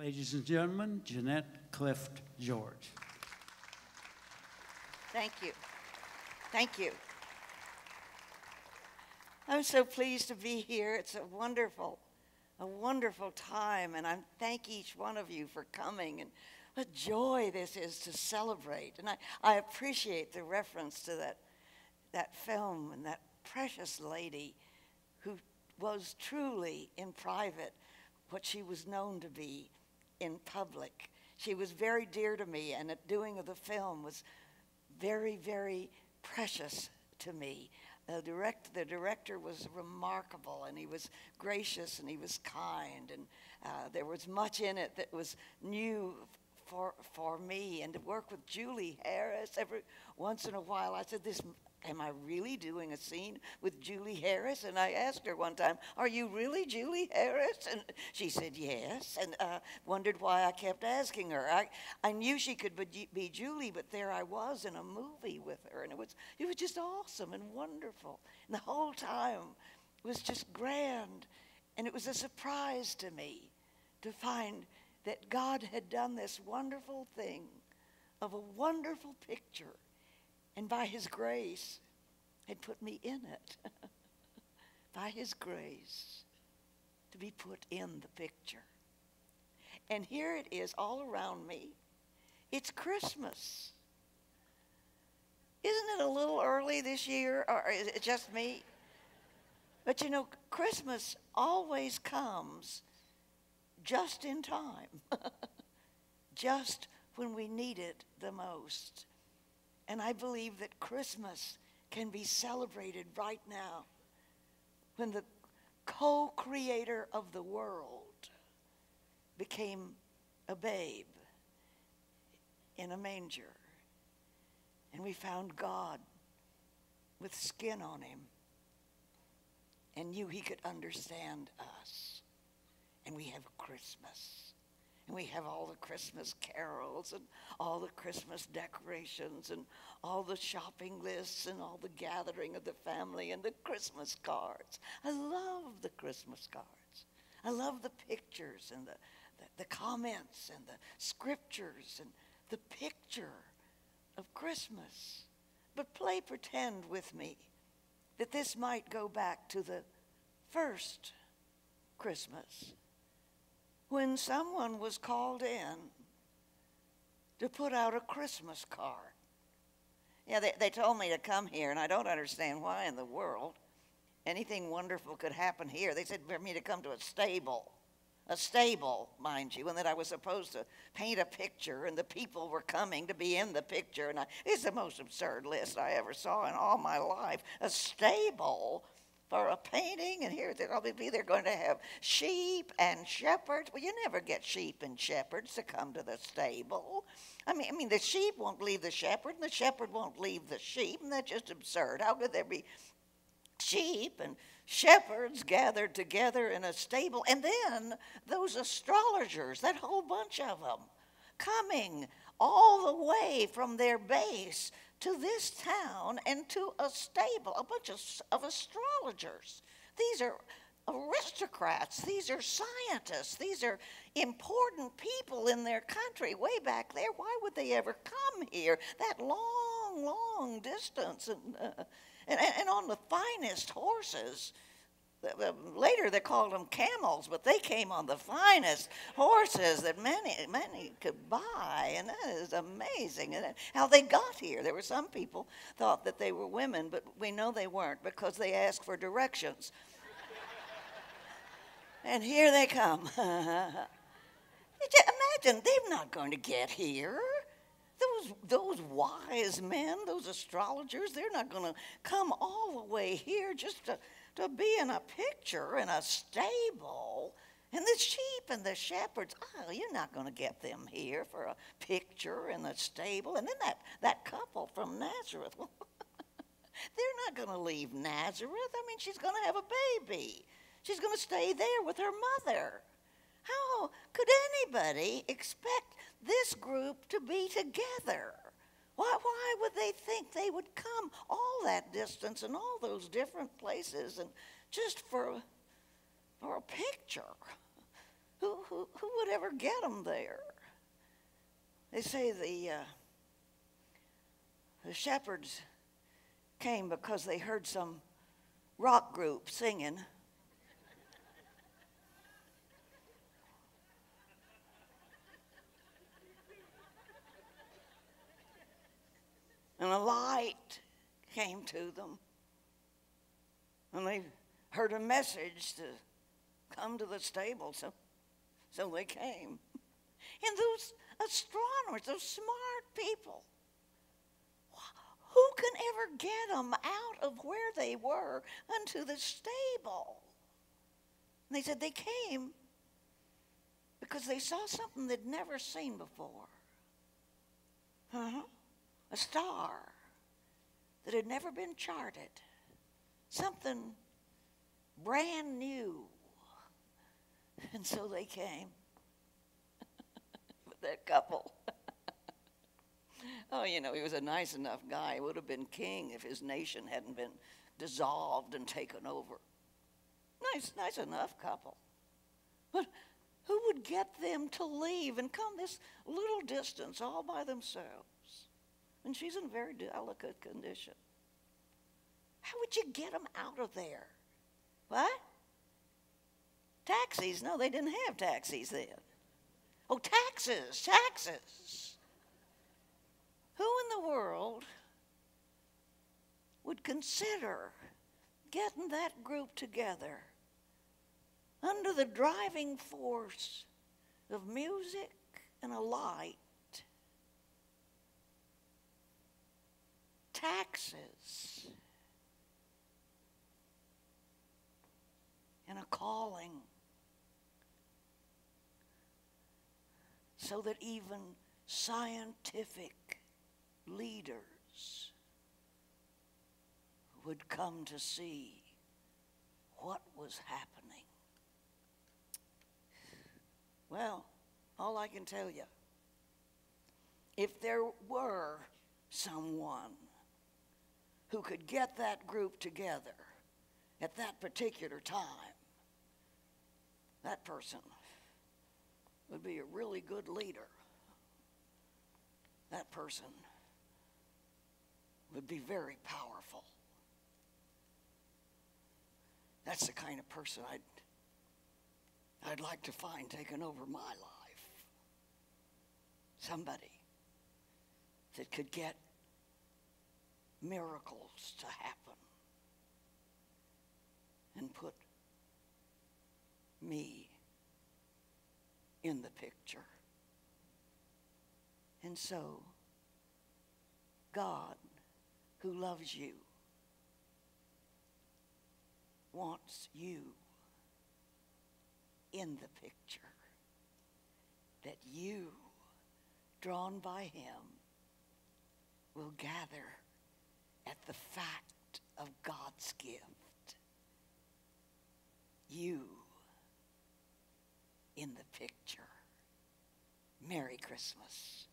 Ladies and gentlemen, Jeanette Clift, George. Thank you. Thank you. I'm so pleased to be here. It's a wonderful time, and I thank each one of you for coming, and what joy this is to celebrate. And I appreciate the reference to that film and that precious lady who was truly in private what she was known to be in public. She was very dear to me, and the doing of the film was very, very precious to me. The director was remarkable, and he was gracious, and he was kind, and there was much in it that was new for me. And to work with Julie Harris every once in a while, I said, am I really doing a scene with Julie Harris? And I asked her one time, are you really Julie Harris? And she said yes, and wondered why I kept asking her. I knew she could be Julie, but there I was in a movie with her, and it was just awesome and wonderful. And the whole time was just grand, and it was a surprise to me to find that God had done this wonderful thing of a wonderful picture, and by his grace had put me in it. By his grace to be put in the picture. And here it is all around me. It's Christmas. Isn't it a little early this year, or is it just me? But you know, Christmas always comes just in time. Just when we need it the most. And I believe that Christmas can be celebrated right now when the co-creator of the world became a babe in a manger. And we found God with skin on him and knew he could understand us. And we have Christmas. And we have all the Christmas carols and all the Christmas decorations and all the shopping lists and all the gathering of the family and the Christmas cards. I love the Christmas cards. I love the pictures and the comments and the scriptures and the picture of Christmas. But play pretend with me that this might go back to the first Christmas, when someone was called in to put out a Christmas card. Yeah, they told me to come here, and I don't understand why in the world anything wonderful could happen here. They said for me to come to a stable, mind you, and that I was supposed to paint a picture, and the people were coming to be in the picture. And it's the most absurd list I ever saw in all my life. A stable for a painting, and here obviously they're going to have sheep and shepherds. Well, you never get sheep and shepherds to come to the stable. I mean, the sheep won't leave the shepherd, and the shepherd won't leave the sheep, and that's just absurd. How could there be sheep and shepherds gathered together in a stable, and then those astrologers, that whole bunch of them, coming all the way from their base to this town and to a stable, a bunch of astrologers. These are aristocrats. These are scientists. These are important people in their country way back there. Why would they ever come here that long distance and on the finest horses? Later they called them camels, but they came on the finest horses that many could buy, and that is amazing. And how they got here. There were some people thought that they were women, but we know they weren't because they asked for directions. And here they come. Imagine, they're not going to get here. Those wise men, those astrologers, they're not going to come all the way here just to be in a picture in a stable. And the sheep and the shepherds, you're not going to get them here for a picture in the stable. And then that couple from Nazareth, they're not going to leave Nazareth. I mean, she's going to have a baby. She's going to stay there with her mother. How could anybody expect this group to be together? Why would they think they would come all that distance and all those different places and just for a picture? who would ever get them there? They say the shepherds came because they heard some rock group singing. And a light came to them. And they heard a message to come to the stable, so they came. And those astronomers, those smart people, who can ever get them out of where they were unto the stable? And they said they came because they saw something they'd never seen before. A star that had never been charted. Something brand new. And so they came with that couple. Oh, he was a nice enough guy. He would have been king if his nation hadn't been dissolved and taken over. Nice enough couple. But who would get them to leave and come this little distance all by themselves? And she's in very delicate condition. How would you get them out of there? What? Taxis? No, they didn't have taxis then. Oh, taxes. Who in the world would consider getting that group together under the driving force of music and a light? Taxes and a calling, so that even scientific leaders would come to see what was happening. Well, all I can tell you, if there were someone who could get that group together at that particular time, that person would be a really good leader. That person would be very powerful. That's the kind of person I'd like to find taking over my life. Somebody that could get miracles to happen and put me in the picture. And so, God, who loves you, wants you in the picture, that you, drawn by him, will gather at the fact of God's gift. You in the picture. Merry Christmas.